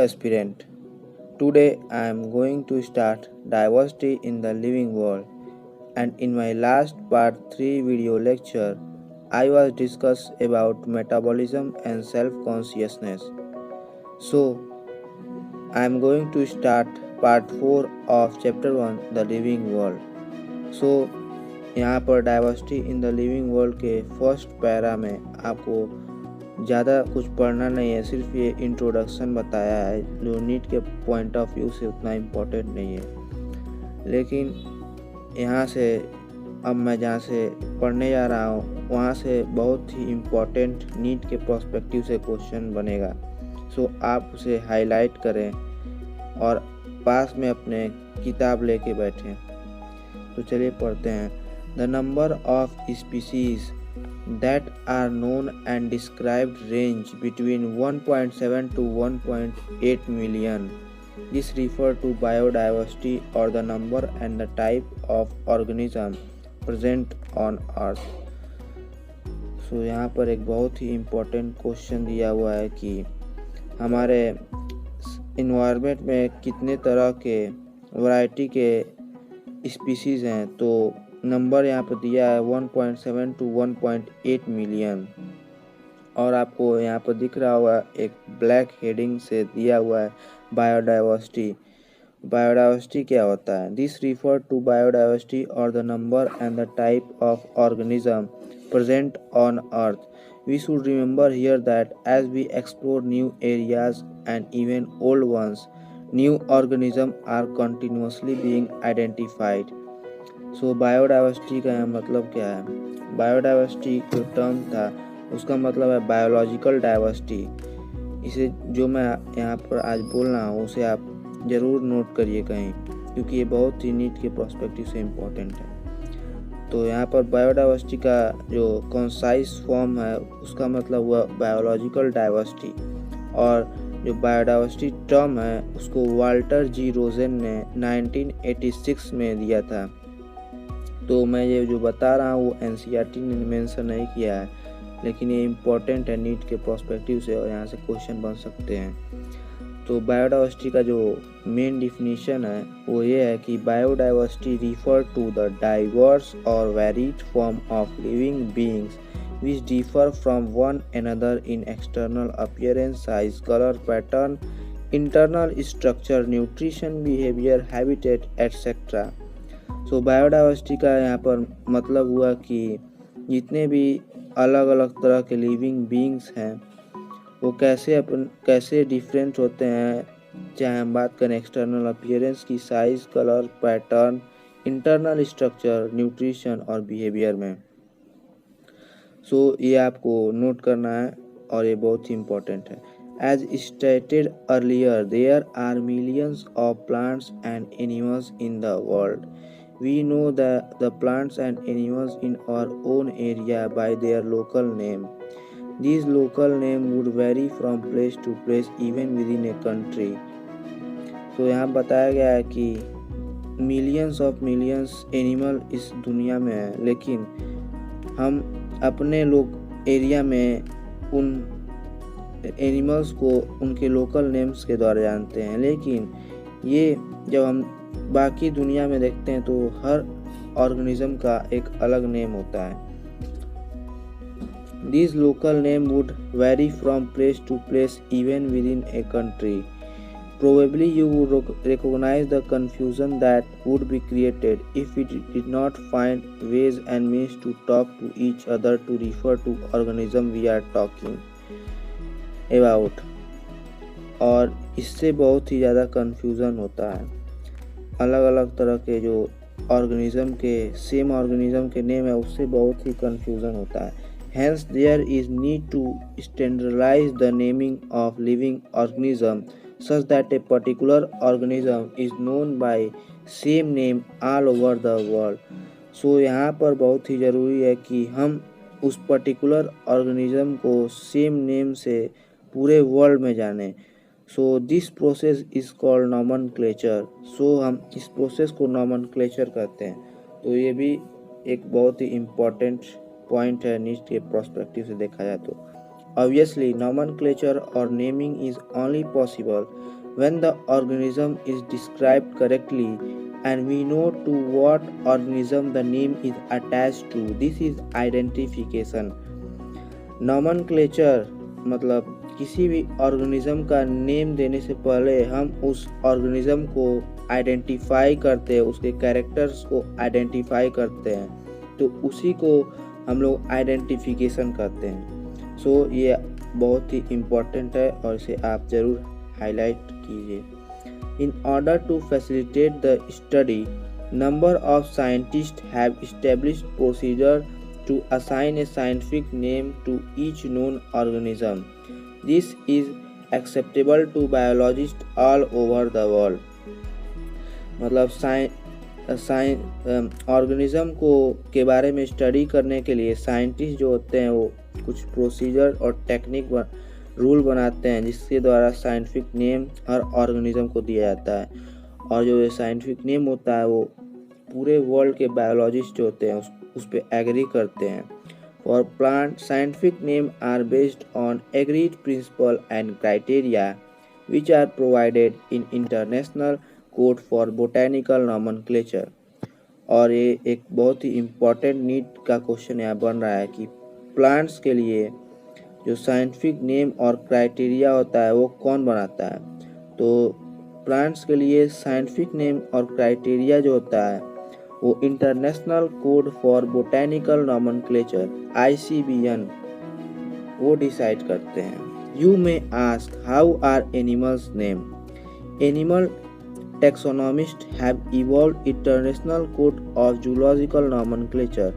aspirant. Today I am going to start diversity in the living world, and in my last part 3 video lecture I was discussed about metabolism and self-consciousness. So I am going to start part 4 of chapter 1 the living world. So यहाँ पर diversity in the living world के first para में आपको ज़्यादा कुछ पढ़ना नहीं है, सिर्फ ये इंट्रोडक्शन बताया है जो नीट के पॉइंट ऑफ व्यू से उतना इम्पोर्टेंट नहीं है। लेकिन यहाँ से अब मैं जहाँ से पढ़ने जा रहा हूँ वहाँ से बहुत ही इम्पोर्टेंट नीट के पर्सपेक्टिव से क्वेश्चन बनेगा। सो आप उसे हाईलाइट करें और पास में अपने किताब लेके बैठें। तो चलिए पढ़ते हैं। The number of species that are known and described range between 1.7 to 1.8 million. This refers to biodiversity or the number and the type of organism present on earth. So यहाँ पर एक बहुत ही इम्पोर्टेंट क्वेश्चन दिया हुआ है कि हमारे इन्वायरमेंट में कितने तरह के वैरायटी के स्पीसीज़ हैं। तो नंबर यहाँ पर दिया है 1.7 टू 1.8 मिलियन और आपको यहाँ पर दिख रहा होगा एक ब्लैक हेडिंग से दिया हुआ है बायोडाइवर्सिटी। बायोडाइवर्सिटी क्या होता है? दिस रिफर टू बायोडाइवर्सिटी और the number and the type of organism present on earth. We should remember here that as we explore new areas and even old ones, new organisms are continuously being identified. So biodiversity का यहाँ मतलब क्या है? Biodiversity जो term था उसका मतलब है बायोलॉजिकल डाइवर्सिटी। इसे जो मैं यहाँ पर आज बोल रहा हूँ उसे आप ज़रूर नोट करिए कहीं, क्योंकि ये बहुत ही नीट के पर्सपेक्टिव से इम्पोर्टेंट है। तो यहाँ पर बायोडाइवर्सिटी का जो कॉन्साइज फॉर्म है उसका मतलब हुआ बायोलॉजिकल डाइवर्सिटी, और जो बायोडाइवर्सिटी टर्म है उसको वाल्टर जी रोजेन ने 1986 में दिया था। तो मैं ये जो बता रहा हूँ वो एनसीईआरटी ने मेंशन नहीं किया है, लेकिन ये इम्पोर्टेंट है नीट के पर्सपेक्टिव से और यहाँ से क्वेश्चन बन सकते हैं। तो बायोडाइवर्सिटी का जो मेन डिफिनीशन है वो ये है कि biodiversity refer to the diverse और varied form of living beings which differ from one another in external appearance, size, color, pattern, internal structure, nutrition, behavior, habitat, etc. So biodiversity का यहाँ पर मतलब हुआ कि जितने भी अलग अलग तरह के लिविंग बीइंग्स हैं वो कैसे डिफरेंट होते हैं, चाहे हम बात करें एक्सटर्नल अपीयरेंस की, size, colour, pattern, internal structure, nutrition और बिहेवियर में। सो ये आपको नोट करना है और ये बहुत ही इम्पोर्टेंट है। As stated earlier there are millions of plants and animals in the world. We know the plants and animals in our own area by their local name. These local names would vary from place to place even within a country. तो यहाँ बताया गया है कि millions of millions animal इस दुनिया में है, लेकिन हम अपने लोग एरिया में उन एनिमल्स को उनके लोकल नेम्स के द्वारा जानते हैं। लेकिन ये जब हम बाकी दुनिया में देखते हैं तो हर ऑर्गेनिज्म का एक अलग नेम होता है। These local name would vary from place to place even within a country. Probably you would recognize the confusion that would be created if we did not find ways and means to talk to each other to refer to organism we are talking about. और इससे बहुत ही ज़्यादा confusion होता है। अलग अलग तरह के जो ऑर्गेनिज्म के सेम ऑर्गेनिज्म के नेम है उससे बहुत ही कन्फ्यूज़न होता है। Hence there is need to standardize the naming of living organism such that a particular organism is known by same name all over the world. So यहाँ पर बहुत ही ज़रूरी है कि हम उस पर्टिकुलर ऑर्गेनिज्म को सेम नेम से पूरे वर्ल्ड में जानें। So this process is called nomenclature. So हम इस प्रोसेस को नॉमनक्लेचर कहते हैं। तो ये भी एक बहुत ही इम्पोर्टेंट पॉइंट है नीट के पर्सपेक्टिव से देखा जाए तो। Obviously, nomenclature or naming is only possible when the organism is described correctly and we know to what organism the name is attached to. This is identification. Nomenclature मतलब किसी भी organism का name देने से पहले हम उस ऑर्गेनिज्म को आइडेंटिफाई करते हैं, उसके कैरेक्टर्स को आइडेंटिफाई करते हैं, तो उसी को हम लोग आइडेंटिफिकेशन करते हैं। सो ये बहुत ही इम्पोर्टेंट है और इसे आप ज़रूर हाईलाइट कीजिए। In order to facilitate the study, number of scientist have established procedure to assign a scientific name to each known organism. This is acceptable to biologists all over the world. मतलब organism को के बारे में study करने के लिए scientist जो होते हैं वो कुछ प्रोसीजर और टेक्निक रूल बनाते हैं जिसके द्वारा साइंटिफिक नेम हर ऑर्गेनिज्म को दिया जाता है। और जो ये साइंटिफिक नेम होता है वो पूरे वर्ल्ड के बायोलॉजिस्ट जो होते हैं उस पे एग्री करते हैं। For plant, scientific name are based on agreed principle and criteria which are provided in international code for botanical nomenclature. और ये एक बहुत ही इम्पोर्टेंट नीट का क्वेश्चन यहाँ बन रहा है कि प्लांट्स के लिए जो साइंटिफिक नेम और क्राइटेरिया होता है वो कौन बनाता है। तो प्लांट्स के लिए साइंटिफिक नेम और क्राइटेरिया जो होता है वो international code for botanical nomenclature ICBN वो डिसाइड करते हैं। You may ask how are animals name. Animal taxonomist have evolved international code of zoological nomenclature.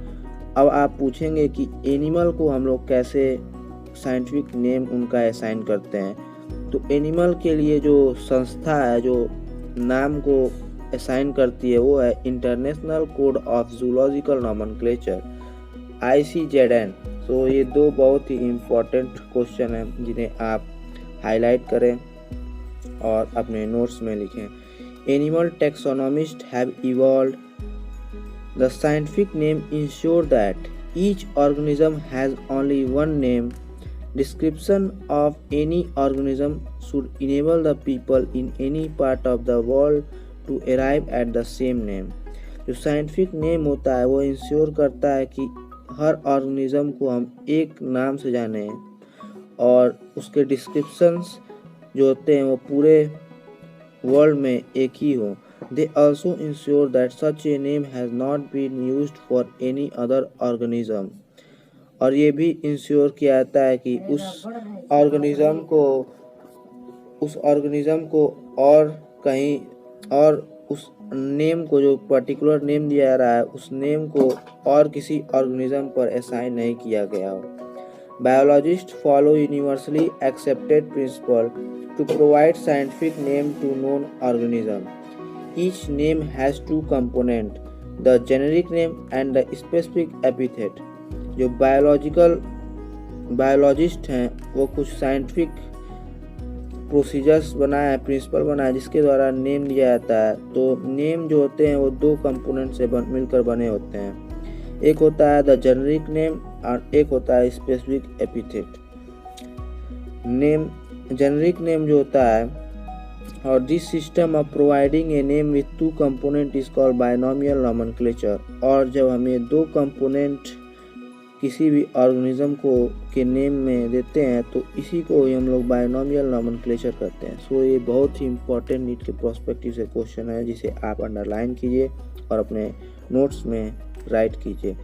अब आप पूछेंगे कि एनिमल को हम लोग कैसे साइंटिफिक नेम उनका असाइन करते हैं। तो एनिमल के लिए जो संस्था है जो नाम को असाइन करती है वो है international code of zoological nomenclature ICZN। तो ये दो बहुत ही इम्पोर्टेंट क्वेश्चन हैं जिन्हें आप हाईलाइट करें और अपने नोट्स में लिखें। Animal taxonomist have evolved the scientific name ensure that each organism has only one name. Description of any organism should enable the people in any part of the world to arrive at the same name. जो scientific name होता है वो ensure करता है कि हर organism को हम एक नाम से जाने और उसके डिस्क्रिप्शंस जो होते हैं वो पूरे वर्ल्ड में एक ही हो। They also ensure that such a name has not been used for any other organism. और ये भी इंश्योर किया जाता है कि उस ऑर्गेनिज्म को और कहीं और उस नेम को जो पर्टिकुलर नेम दिया जा रहा है उस नेम को और किसी ऑर्गेनिज्म पर असाइन नहीं किया गया हो। Biologist follow universally accepted principle to provide scientific name to known organism. Each name has two component, the generic name and the specific epithet. जो बायोलॉजिस्ट हैं वो कुछ साइंटिफिक प्रोसीजर्स बनाया है, प्रिंसिपल बनाया है जिसके द्वारा नेम दिया जाता है। तो नेम जो होते हैं वो दो कंपोनेंट से मिलकर बने होते हैं। एक होता है द जेनेरिक नेम और एक होता है specific epithet. Name generic name जो होता है और this system of providing a name with to component is called binomial nomenclature. और जब हमें दो कंपोनेंट किसी भी ऑर्गेनिज्म को के नेम में देते हैं तो इसी को ही हम लोग बायनोमियल नॉमेनक्लेचर करते हैं। सो ये बहुत ही इंपॉर्टेंट नीट के प्रोस्पेक्टिव से क्वेश्चन है जिसे आप अंडरलाइन कीजिए और अपने नोट्स में राइट कीजिए।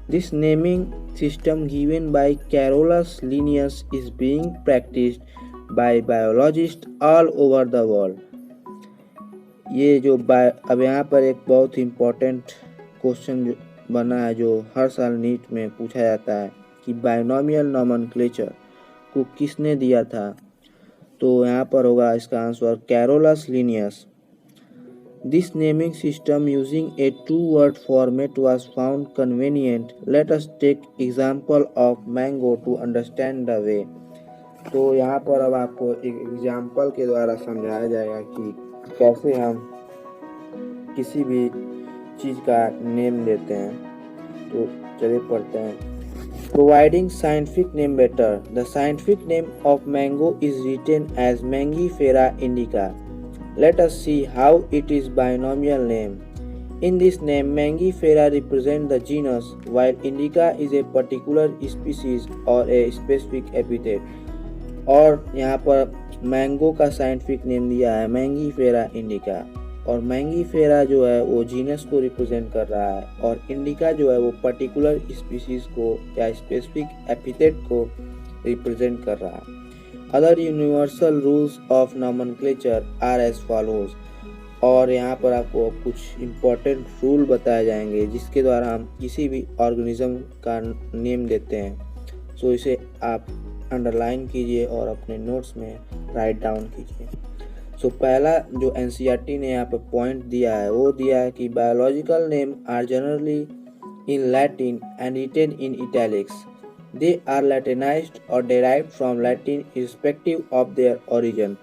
This naming system given by Carolus Linnaeus is being practised by biologist all over the world. ये जो अब यहाँ पर एक बहुत ही इम्पोर्टेंट क्वेश्चन बना है जो हर साल नीट में पूछा जाता है कि बायनोमियल नॉमेनक्लेचर को किसने दिया था। तो यहाँ पर होगा इसका answer Carolus Linnaeus. This naming system using a 2-word format was found convenient. Let us take example of mango to understand the way. तो यहाँ पर अब आपको एक एग्जांपल के द्वारा समझाया जाएगा कि कैसे हम किसी भी चीज़ का नेम देते हैं। तो चलिए पढ़ते हैं। Providing scientific name better. The scientific name of mango is written as Mangifera indica. Let us see how it is binomial name. In this name, Mangifera represents the genus, while indica is a particular species or a specific epithet. और यहाँ पर mango का scientific name दिया है Mangifera indica, और Mangifera जो है वो जीनस को रिप्रेजेंट कर रहा है, और इंडिका जो है वो पर्टिकुलर स्पीसीज को या स्पेसिफिक एपिथेट को रिप्रेजेंट कर रहा है। Other universal rules of nomenclature are as follows, और यहाँ पर आपको कुछ इम्पोर्टेंट रूल बताए जाएंगे जिसके द्वारा हम किसी भी ऑर्गेनिज्म का नेम देते हैं। सो इसे आप अंडरलाइन कीजिए और अपने नोट्स में राइट डाउन कीजिए। सो पहला जो एनसीईआरटी ने यहाँ पे पॉइंट दिया है वो दिया है कि biological name are generally in Latin and written in italics. They are Latinized और derived from Latin irrespective of their origin.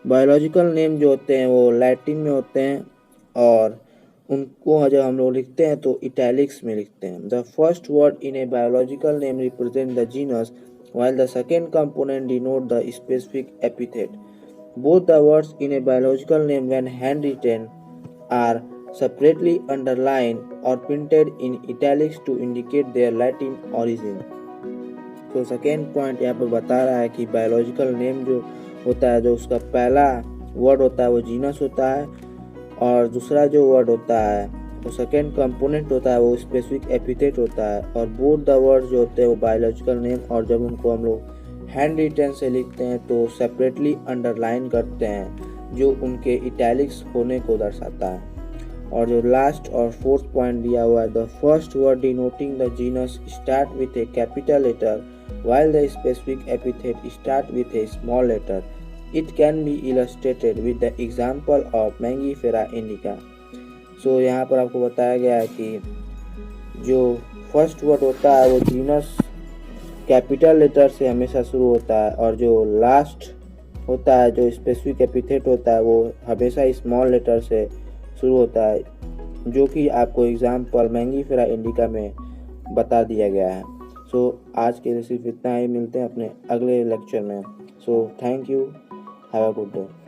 Biological name जो होते हैं वो लैटिन में होते हैं और उनको जब हम लोग लिखते हैं तो इटैलिक्स में लिखते हैं। The first word in a biological name represent the genus while the second component denote the specific epithet. Both the words in a biological name when handwritten are separately underlined or printed in italics to indicate their Latin origin. तो second point यहाँ पर बता रहा है कि biological name जो होता है, जो उसका पहला वर्ड होता है वो जीनस होता है, और दूसरा जो वर्ड होता है तो सेकेंड कंपोनेंट होता है वो स्पेसिफिक एपिथेट होता है, और बोथ द वर्ड जो होते हैं वो बायोलॉजिकल नेम, और जब उनको हम लोग हैंड रिटन से लिखते हैं तो सेपरेटली अंडरलाइन करते हैं जो उनके इटैलिक्स होने को दर्शाता है। और जो लास्ट और फोर्थ पॉइंट दिया हुआ है, the first word denoting the genus start with a capital letter while the specific epithet start with a small letter. It can be illustrated with the example of Mangifera indica. सो यहाँ पर आपको बताया गया है कि जो फर्स्ट वर्ड होता है वो जीनस कैपिटल लेटर से हमेशा शुरू होता है, और जो लास्ट होता है जो स्पेसिफिक एपिथेट होता है वो हमेशा स्मॉल लेटर से शुरू होता है, जो कि आपको एग्जाम्पल मैंगीफेरा इंडिका में बता दिया गया है। सो आज के लिए सिर्फ इतना ही, मिलते हैं अपने अगले लेक्चर में। So thank you, have a good day.